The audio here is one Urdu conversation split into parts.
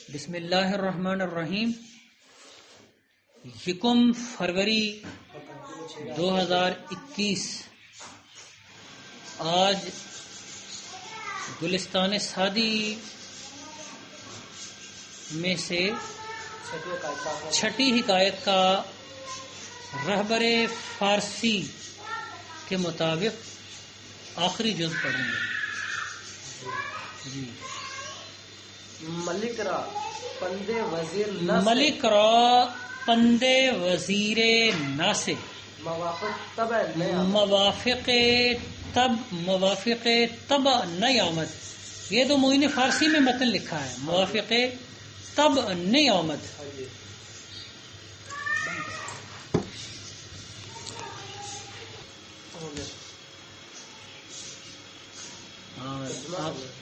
بسم اللہ الرحمن الرحیم. 1 فروری 2021 آج گلستان سعدی میں سے چھٹی حکایت کا رہبر فارسی کے مطابق آخری جز پڑھیں گے. جی. ملک را پندے وزیر ناسے موافق تب نئی آمد. یہ تو معین فارسی میں متن لکھا ہے. موافق تب نئی آمد.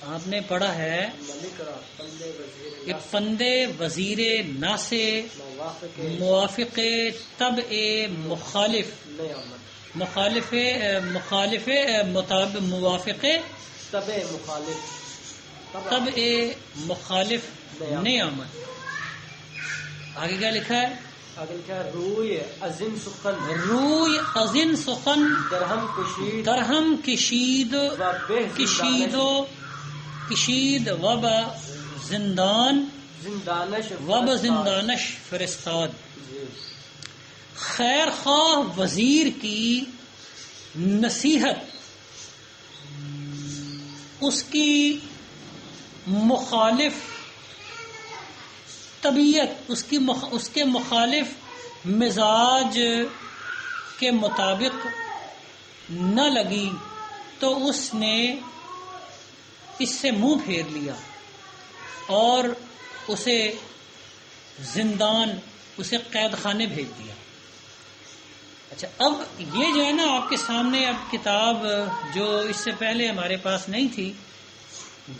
آپ نے پڑھا ہے کہ پندے وزیر ناسے موافق تب مخالف موافق تب مخالف نہیں آمد. آگے کیا لکھا ہے؟ روی ازن سخن درہم کشید وب زندانش فرستاد. خیر خواہ وزیر کی نصیحت اس کی مخالف طبیعت اس کے مخالف مزاج کے مطابق نہ لگی تو اس نے اس سے منہ پھیر لیا اور اسے قید خانے بھیج دیا. اچھا، اب یہ جو ہے نا آپ کے سامنے اب کتاب جو اس سے پہلے ہمارے پاس نہیں تھی،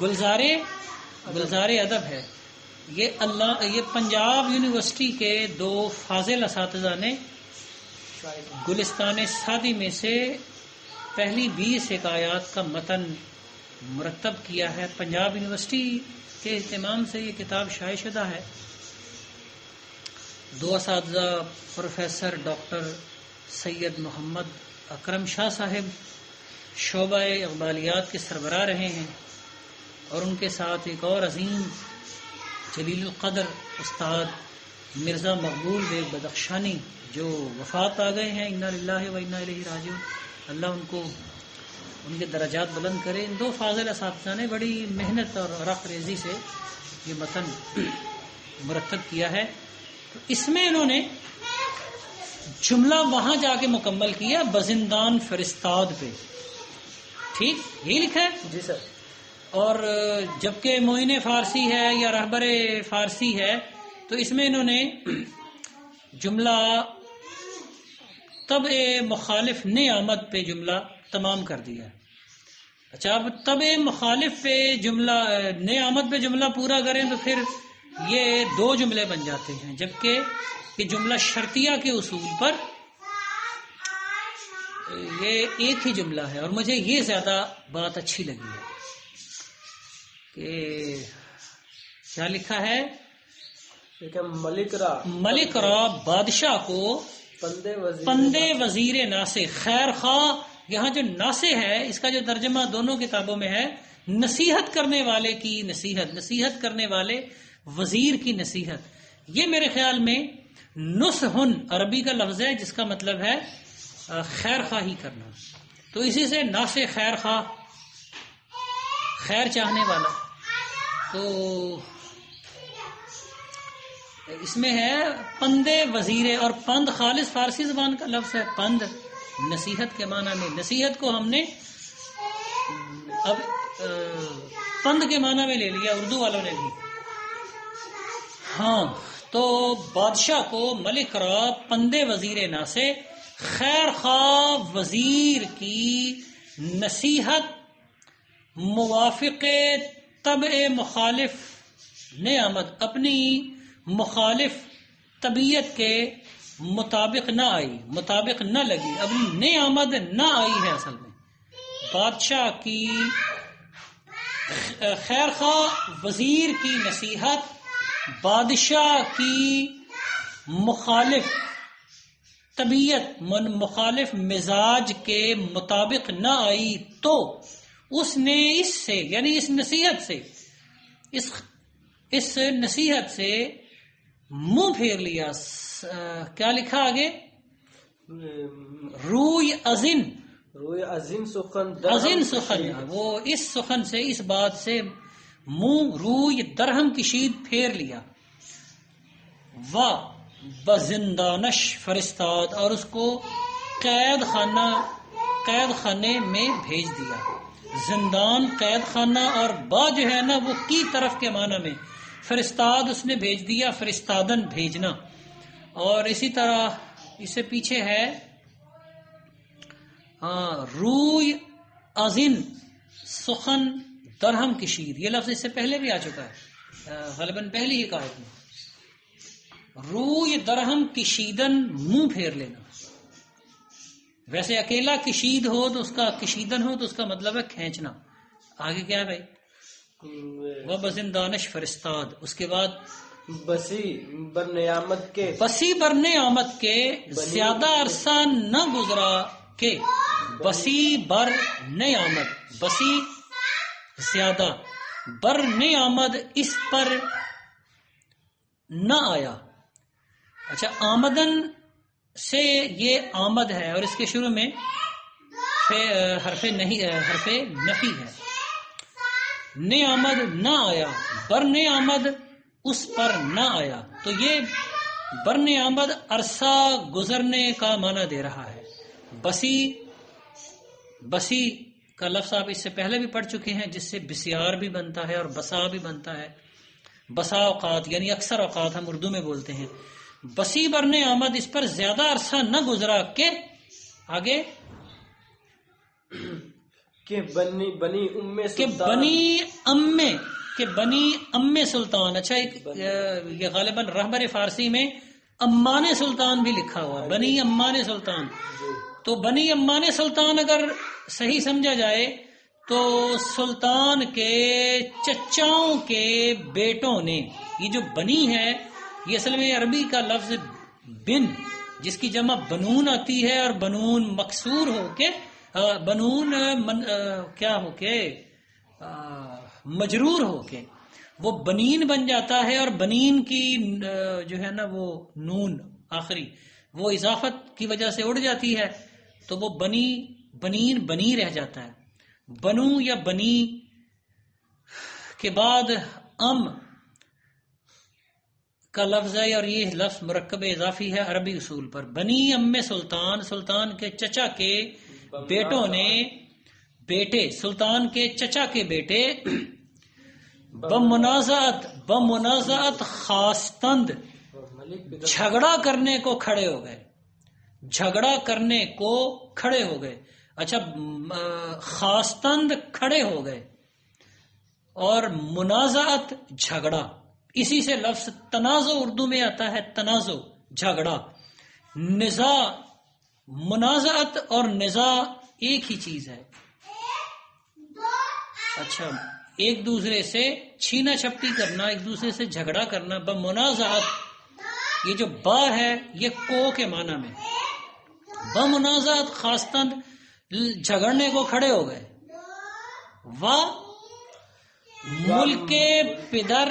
گلزار ادب ہے. یہ پنجاب یونیورسٹی کے 2 فاضل اساتذہ نے گلستان سعدی میں سے پہلی 20 حکایات کا متن مرتب کیا ہے. پنجاب یونیورسٹی کے اہتمام سے یہ کتاب شائع شدہ ہے. 2 اساتذہ پروفیسر ڈاکٹر سید محمد اکرم شاہ صاحب شعبہ اقبالیات کے سربراہ رہے ہیں، اور ان کے ساتھ ایک اور عظیم جلیل القدر استاد مرزا مقبول بیگ بدخشانی جو وفات آ گئے ہیں. انا للہ و انا الیہ راجعون. اللہ ان کو ان کے درجات بلند کرے. ان 2 فاضل اساتذہ نے بڑی محنت اور عرق ریزی سے یہ متن مرتب کیا ہے. تو اس میں انہوں نے جملہ وہاں جا کے مکمل کیا بزندان فرستاد پہ. ٹھیک یہی لکھا ہے؟ جی سر. اور جبکہ معین فارسی ہے یا رہبر فارسی ہے تو اس میں انہوں نے جملہ تب مخالف نے آمد پہ جملہ تمام کر دیا. اچھا، اب تب مخالف پہ جملہ نے آمد پہ جملہ پورا کریں تو پھر یہ 2 جملے بن جاتے ہیں، جبکہ یہ جملہ شرطیہ کے اصول پر یہ ایک ہی جملہ ہے. اور مجھے یہ زیادہ بات اچھی لگی ہے کہ کیا لکھا ہے؟ ملک را بادشاہ کو پندے وزیر ناسے. خیر خواہ یہاں جو ناسے ہے اس کا جو ترجمہ دونوں کتابوں میں ہے نصیحت کرنے والے کی نصیحت کرنے والے وزیر کی نصیحت. یہ میرے خیال میں نصحن عربی کا لفظ ہے جس کا مطلب ہے خیر خواہی کرنا. تو اسی سے ناسے خیر خواہ، خیر چاہنے والا. تو اس میں ہے پندے وزیر، اور پند خالص فارسی زبان کا لفظ ہے. پند نصیحت کے معنی میں. نصیحت کو ہم نے اب پند کے معنی میں لے لیا اردو والوں نے بھی. ہاں، تو بادشاہ کو ملک را پندے وزیر ناسے، خیر خواہ وزیر کی نصیحت موافق طبع مخالف نے آمد، اپنی مخالف طبیعت کے مطابق نہ آئی، مطابق نہ لگی. ابھی نے آمد نہ آئی ہے. اصل میں بادشاہ کی خیر خواہ وزیر کی نصیحت بادشاہ کی مخالف طبیعت مخالف مزاج کے مطابق نہ آئی تو اس نے اس سے یعنی اس نصیحت سے اس نصیحت سے منہ پھیر لیا. کیا لکھا آگے؟ روی ازن سخن وہ اس سخن سے اس بات سے منہ روی درہم کشید پھیر لیا. بزندانش فرستاد اور اس کو قید خانے میں بھیج دیا. زندان قید خانہ اور با جو ہے نا وہ کی طرف کے معنی میں فرستاد اس نے بھیج دیا، فرستادن بھیجنا. اور اسی طرح اس سے پیچھے ہے روی ازن سخن درہم کشید، یہ لفظ اس سے پہلے بھی آ چکا ہے غالباً پہلی ہی قاعدے میں. روی درہم کشیدن منہ پھیر لینا. ویسے اکیلا کشید ہو تو اس کا کشیدن ہو تو اس کا مطلب ہے کھینچنا. آگے کیا ہے بھائی؟ وہ بزندانش فرستاد. اس کے بعد بسی برنے آمد کے زیادہ عرصہ نہ گزرا کہ بسی بر نے آمد، بسی زیادہ، بر نے آمد اس پر نہ آیا. اچھا، آمدن سے یہ آمد ہے اور اس کے شروع میں حرف نفی ہے. نے آمد نہ آیا، بر نے آمد اس پر نہ آیا. تو یہ بر نے آمد عرصہ گزرنے کا معنی دے رہا ہے. بسی کا لفظ آپ اس سے پہلے بھی پڑھ چکے ہیں، جس سے بسیار بھی بنتا ہے اور بسا بھی بنتا ہے. بسا اوقات یعنی اکثر اوقات ہم اردو میں بولتے ہیں. بسی بر نے آمد اس پر زیادہ عرصہ نہ گزرا کہ آگے کہ بنی ام سلطان. اچھا، یہ غالباً رہبر فارسی میں امان سلطان بھی لکھا ہوا، بنی امان سلطان. تو بنی امان سلطان اگر صحیح سمجھا جائے تو سلطان کے چچاؤں کے بیٹوں نے، یہ جو بنی ہے یہ اصل میں عربی کا لفظ بن، جس کی جمع بنون آتی ہے اور بنون مکسور ہو کے بنون کیا ہو کے مجرور ہو کے وہ بنین بن جاتا ہے. اور بنین کی جو ہے نا وہ نون آخری وہ اضافت کی وجہ سے اڑ جاتی ہے تو وہ بنین بنی رہ جاتا ہے. بنو یا بنی کے بعد ام کا لفظ ہے اور یہ لفظ مرکب اضافی ہے عربی اصول پر. بنی ام سلطان کے چچا کے بیٹوں نے، بیٹے سلطان کے چچا کے بیٹے بمنازعت خاصتند جھگڑا کرنے کو کھڑے ہو گئے. اچھا، خاصتند کھڑے ہو گئے اور منازعت جھگڑا، اسی سے لفظ تنازع اردو میں آتا ہے، تنازع جھگڑا. نزاع، منازعت اور نزاع ایک ہی چیز ہے. اچھا، ایک دوسرے سے چھینا چھپٹی کرنا، ایک دوسرے سے جھگڑا کرنا. بمنازعت، یہ جو با ہے یہ کو کے معنی میں، بمنازعت خاصتند جھگڑنے کو کھڑے ہو گئے. ملک پدر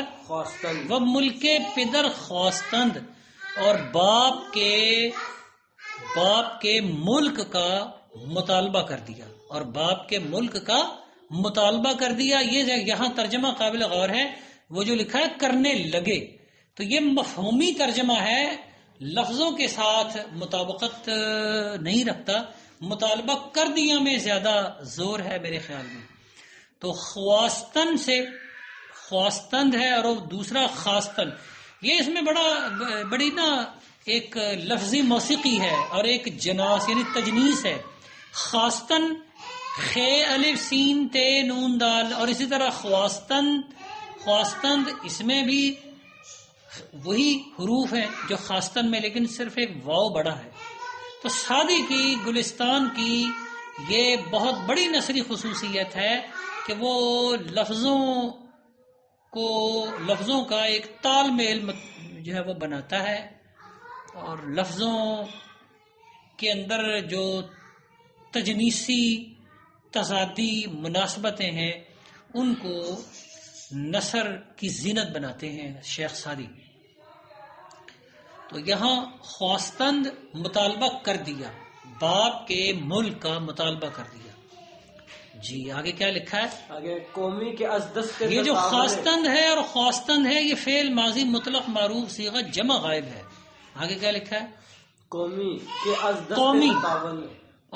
خواستند اور باپ کے ملک کا مطالبہ کر دیا. یہ یہاں ترجمہ قابل غور ہے، وہ جو لکھا ہے کرنے لگے، تو یہ مفہومی ترجمہ ہے، لفظوں کے ساتھ مطابقت نہیں رکھتا. مطالبہ کر دیا میں زیادہ زور ہے میرے خیال میں. تو خواستن سے خواستند ہے اور دوسرا خاصتن. یہ اس میں بڑی نا ایک لفظی موسیقی ہے اور ایک جناس یعنی تجنیس ہے. خاصتن خے الف سین تے نون دال، اور اسی طرح خواستند اس میں بھی وہی حروف ہیں جو خاصتن میں، لیکن صرف ایک واو بڑا ہے. تو سعدی کی گلستان کی یہ بہت بڑی نثری خصوصیت ہے کہ وہ لفظوں کا ایک تال میل جو ہے وہ بناتا ہے، اور لفظوں کے اندر جو تجنیسی تضادی مناسبتیں ہیں ان کو نثر کی زینت بناتے ہیں شیخ سعدی۔ تو یہاں خواستند مطالبہ کر دیا، باپ کے ملک کا مطالبہ کر دیا۔ جی آگے کیا لکھا ہے؟ آگے قومی کے از دست یہ جو خواستند ہے اور خواستند ہے یہ فعل ماضی مطلق معروف صیغہ جمع غائب ہے۔ آگے کیا لکھا ہے؟ قومی کے از دست قومی تطاول،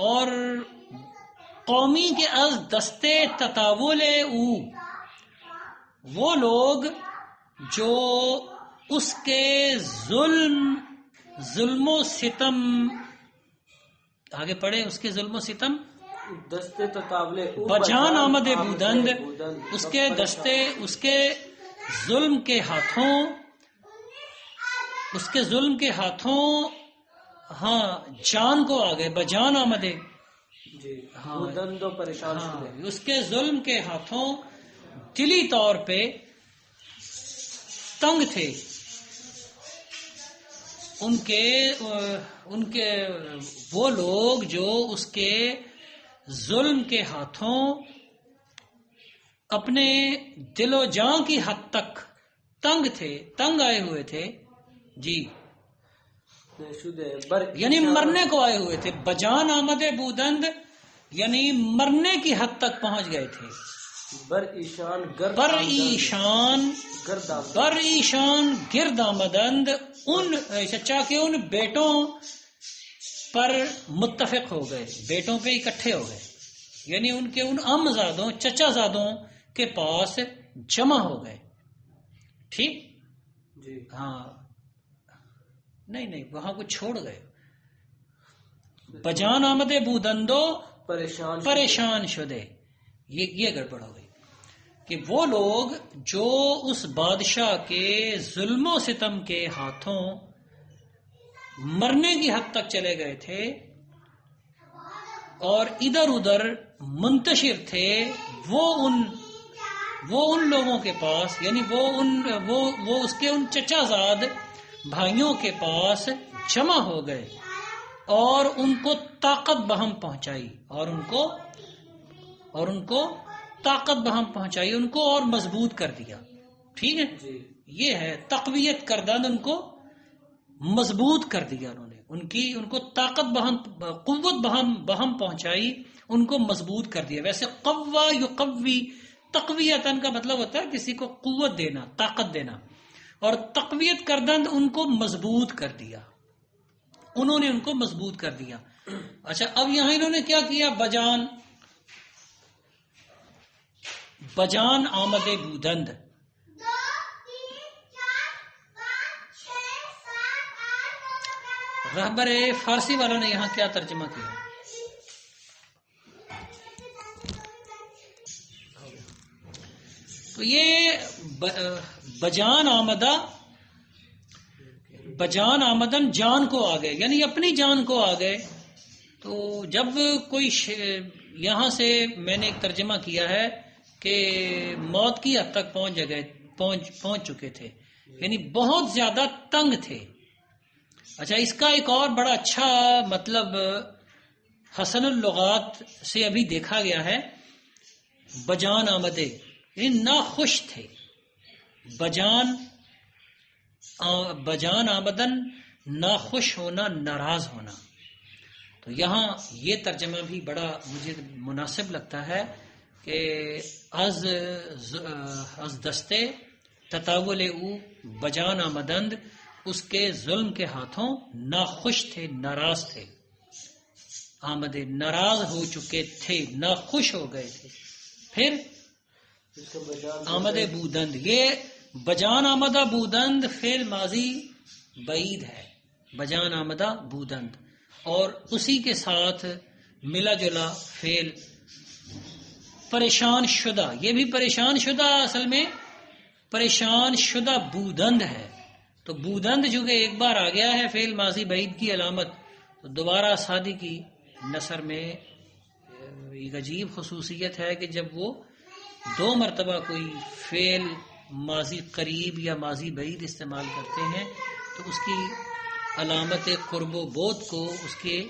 اور قومی کے از دستے تطاول او، وہ لوگ جو اس کے ظلم و ستم، آگے پڑھے، اس کے ظلم و ستم دستے تطاول او بجان آمد بودند، اس کے دستے، اس کے ظلم کے ہاتھوں، اس کے ظلم کے ہاتھوں ہاں جان کو آ گئے، بجان آمدے، جی ہاں بودند و پریشان شدے، اس کے ظلم کے ہاتھوں دلی طور پہ تنگ تھے، ان کے وہ لوگ جو اس کے ظلم کے ہاتھوں اپنے دل و جاں کی حد تک تنگ تھے، تنگ آئے ہوئے تھے، جی یعنی مرنے کو آئے ہوئے تھے۔ بجان آمد بودند یعنی مرنے کی حد تک پہنچ گئے تھے۔ بر ایشان گرد آمدند، ان چچا کے ان بیٹوں پر متفق ہو گئے، بیٹوں پہ اکٹھے ہو گئے، یعنی ان کے ان امزادوں چچا زادوں کے پاس جمع ہو گئے۔ ٹھیک جی ہاں، نہیں وہاں کو چھوڑ گئے۔ بجان آمد بودندو پریشان شدے، یہ گڑبڑ ہو گئی کہ وہ لوگ جو اس بادشاہ کے ظلم و ستم کے ہاتھوں مرنے کی حد تک چلے گئے تھے اور ادھر ادھر منتشر تھے، وہ ان لوگوں کے پاس، یعنی وہ اس کے ان چچا زاد بھائیوں کے پاس جمع ہو گئے اور ان کو طاقت بہم پہنچائی، اور ان کو طاقت بہم پہنچائی، ان کو اور مضبوط کر دیا۔ ٹھیک ہے جی یہ ہے تقویت کردند، ان کو مضبوط کر دیا انہوں نے، ان کو طاقت قوت بہم پہنچائی، ان کو مضبوط کر دیا۔ ویسے قوا یقوی، تقویتن کا مطلب ہوتا ہے کسی کو قوت دینا، طاقت دینا، اور تقویت کردند ان کو مضبوط کر دیا، انہوں نے ان کو مضبوط کر دیا۔ اچھا اب یہاں انہوں نے کیا کیا؟ بجان آمد بودند، رہبر فارسی والوں نے یہاں کیا ترجمہ کیا؟ تو یہ بجان آمدن جان کو آ گئے، یعنی اپنی جان کو آ گئے۔ تو جب کوئی یہاں سے میں نے ایک ترجمہ کیا ہے کہ موت کی حد تک پہنچ چکے تھے، یعنی بہت زیادہ تنگ تھے۔ اچھا اس کا ایک اور بڑا اچھا مطلب حسن اللغات سے ابھی دیکھا گیا ہے، بجان آمدے یعنی ناخوش تھے، بجان آمدن ناخوش ہونا، ناراض ہونا۔ تو یہاں یہ ترجمہ بھی بڑا مجھے مناسب لگتا ہے کہ از دستے تطاول او بجان آمدند، اس کے ظلم کے ہاتھوں ناخوش تھے، ناراض تھے، آمدے ناراض ہو چکے تھے، ناخوش ہو گئے تھے۔ پھر آمد بودند، یہ بجان آمدہ بودند فعل ماضی بعید ہے، بجان آمدہ بودند، اور اسی کے ساتھ ملا جلا فعل پریشان شدہ، یہ بھی پریشان شدہ اصل میں پریشان شدہ بودند ہے۔ تو بودند جو کہ ایک بار آ گیا ہے فعل ماضی بعید کی علامت، تو دوبارہ سعدی کی نثر میں ایک عجیب خصوصیت ہے کہ جب وہ دو مرتبہ کوئی فعل ماضی قریب یا ماضی بعید استعمال کرتے ہیں تو اس کی علامت قرب و بعد کو اس کے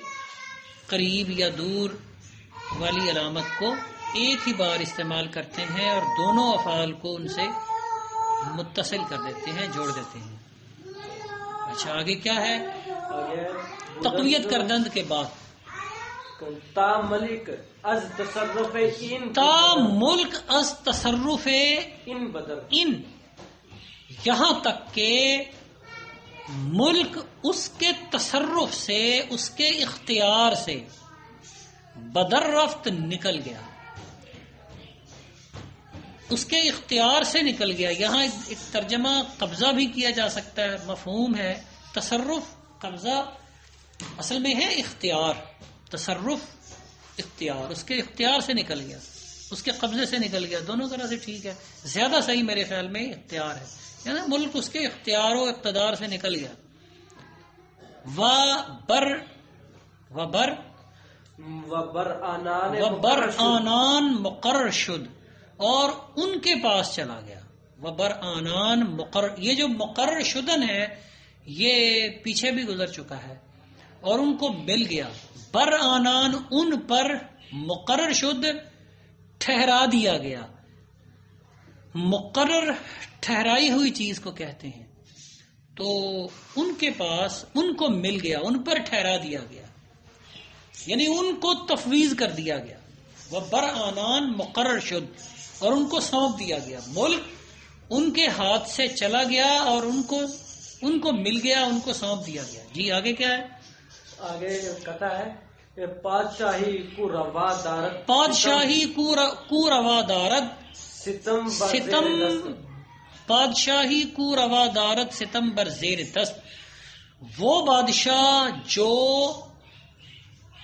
قریب یا دور والی علامت کو ایک ہی بار استعمال کرتے ہیں اور دونوں افعال کو ان سے متصل کر دیتے ہیں، جوڑ دیتے ہیں۔ اچھا آگے کیا ہے؟ تقویت کردند کے بعد تا ملک از تصرف این تا ملک از تصرف ان بدر ان، یہاں تک کہ ملک اس کے تصرف سے، اس کے اختیار سے بدر رفت نکل گیا، اس کے اختیار سے نکل گیا۔ یہاں ایک ترجمہ قبضہ بھی کیا جا سکتا ہے، مفہوم ہے تصرف، قبضہ اصل میں ہے اختیار، تصرف اختیار، اس کے اختیار سے نکل گیا، اس کے قبضے سے نکل گیا، دونوں طرح سے ٹھیک ہے، زیادہ صحیح میرے خیال میں اختیار ہے، یعنی ملک اس کے اختیار و اقتدار سے نکل گیا۔ وبر آنان مقرر شد، اور ان کے پاس چلا گیا۔ وبر آنان مقرر، یہ جو مقرر شدن ہے یہ پیچھے بھی گزر چکا ہے، اور ان کو مل گیا۔ بر آنان ان پر، مقرر شد ٹھہرا دیا گیا، مقرر ٹھہرائی ہوئی چیز کو کہتے ہیں، تو ان کے پاس ان کو مل گیا، ان پر ٹھہرا دیا گیا، یعنی ان کو تفویض کر دیا گیا۔ وہ بر آنان مقرر شد، اور ان کو سونپ دیا گیا، ملک ان کے ہاتھ سے چلا گیا اور ان کو مل گیا، ان کو سونپ دیا گیا۔ جی آگے کیا ہے؟ آگے کہتا ہے کہ پادشاہی کو روا دارت، پادشاہی کو روا دارت ستم ستم، پادشاہی کو روا دارت ستم بر زیر دست، وہ بادشاہ جو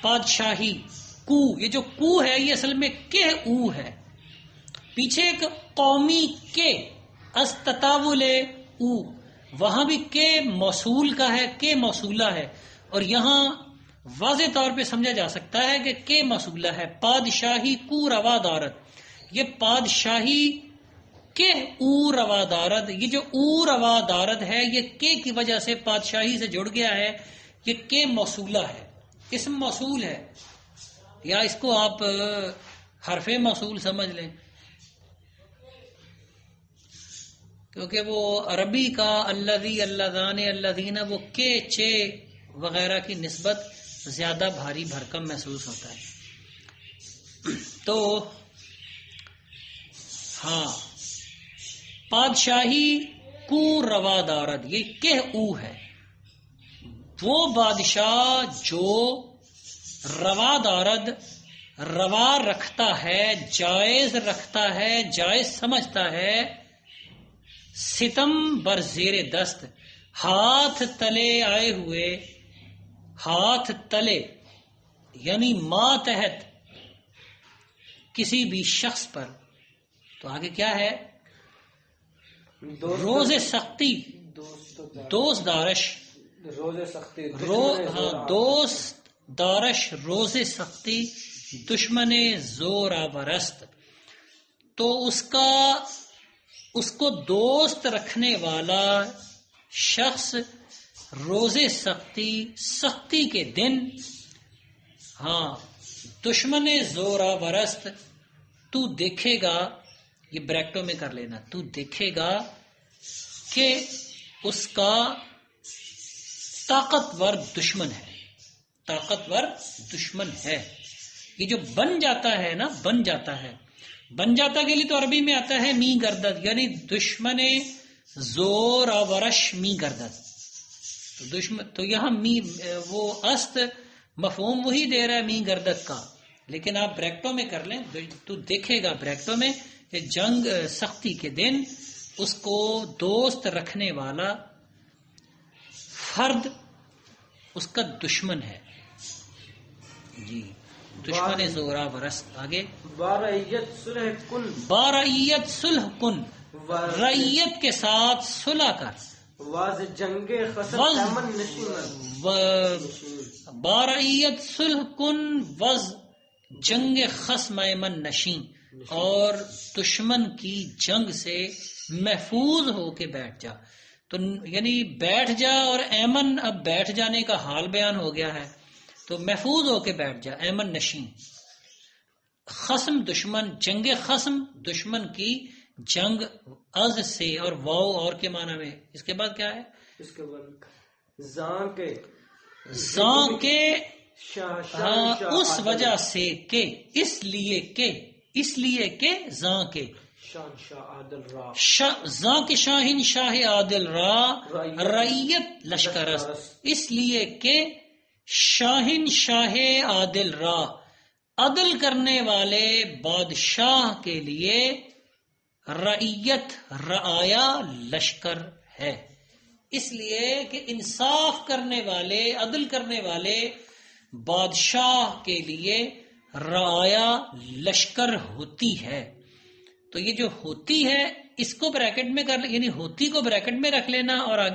پادشاہی کو، یہ جو کو ہے یہ اصل میں کہ او ہے، پیچھے ایک قومی کے استطاول او، وہاں بھی کہ موصول کا ہے، کہ موصولہ ہے، اور یہاں واضح طور پہ سمجھا جا سکتا ہے کہ موصولہ ہے۔ پادشاہی کو روا دارت، یہ پادشاہی کہ او روا دارت، یہ جو او روا دارت ہے یہ کہ کی وجہ سے پادشاہی سے جڑ گیا ہے، یہ کہ موصولہ ہے، اسم موصول ہے، یا اس کو آپ حرف موصول سمجھ لیں، کیونکہ وہ عربی کا الذی، اللذان، الذین، وہ کے چے وغیرہ کی نسبت زیادہ بھاری بھرکم محسوس ہوتا ہے۔ تو ہاں، پادشاہی کو روا دارد، یہ کہ او ہے، وہ بادشاہ جو روا دارد، روا رکھتا ہے، جائز رکھتا ہے، جائز سمجھتا ہے، ستم بر زیر دست، ہاتھ تلے آئے ہوئے، ہاتھ تلے یعنی ماتحت کسی بھی شخص پر۔ تو آگے کیا ہے؟ روز سختی، دوست دارش، روز سختی، دوست دارش روز سختی، دشمن زور آورست، تو اس کو دوست رکھنے والا شخص روز سختی، سختی کے دن، ہاں، دشمن زور آورست، تو دیکھے گا، یہ بریکٹوں میں کر لینا، تو دیکھے گا کہ اس کا طاقتور دشمن ہے، طاقتور دشمن ہے۔ یہ جو بن جاتا ہے نا، بن جاتا ہے، بن جاتا کے لیے تو عربی میں آتا ہے می گردد، یعنی دشمن زور آورش می گردد، تو دشمن، تو یہاں می، وہ است مفہوم وہی دے رہا ہے می گردد کا، لیکن آپ بریکٹوں میں کر لیں، تو دیکھے گا بریکٹوں میں کہ جنگ سختی کے دن اس کو دوست رکھنے والا فرد اس کا دشمن ہے۔ جی، دشمن زورا ورست۔ آگے بارعیت صلح کن، بارعیت صلح کن، رعیت کے ساتھ صلح کر، واز جنگ خصم امن نشین، بارعیت صلح کن وز جنگ خصم ایمن نشین، اور دشمن کی جنگ سے محفوظ ہو کے بیٹھ جا. تو یعنی بیٹھ جا، اور ایمن اب بیٹھ جانے کا حال بیان ہو گیا ہے، تو محفوظ ہو کے بیٹھ جا، ایمن نشین. خصم دشمن، جنگ خصم دشمن کی جنگ از سے، اور واو اور کے معنی میں. اس کے بعد کیا ہے؟ اس کے بعد زان کے ہاں اس وجہ سے کہ، اس لیے کہ زاں کے شان شاہ عادل را زاں کے شاہین شاہ عادل را رعیت لشکرست، اس لیے کہ شاہین شاہ عادل را عدل کرنے والے بادشاہ کے لیے رعیت رعایا لشکر ہے. اس لیے کہ انصاف کرنے والے، عدل کرنے والے بادشاہ کے لیے رعایا لشکر ہوتی ہے. تو یہ جو ہوتی ہے اس کو بریکٹ میں کر، یعنی ہوتی کو بریکٹ میں رکھ لینا اور آگے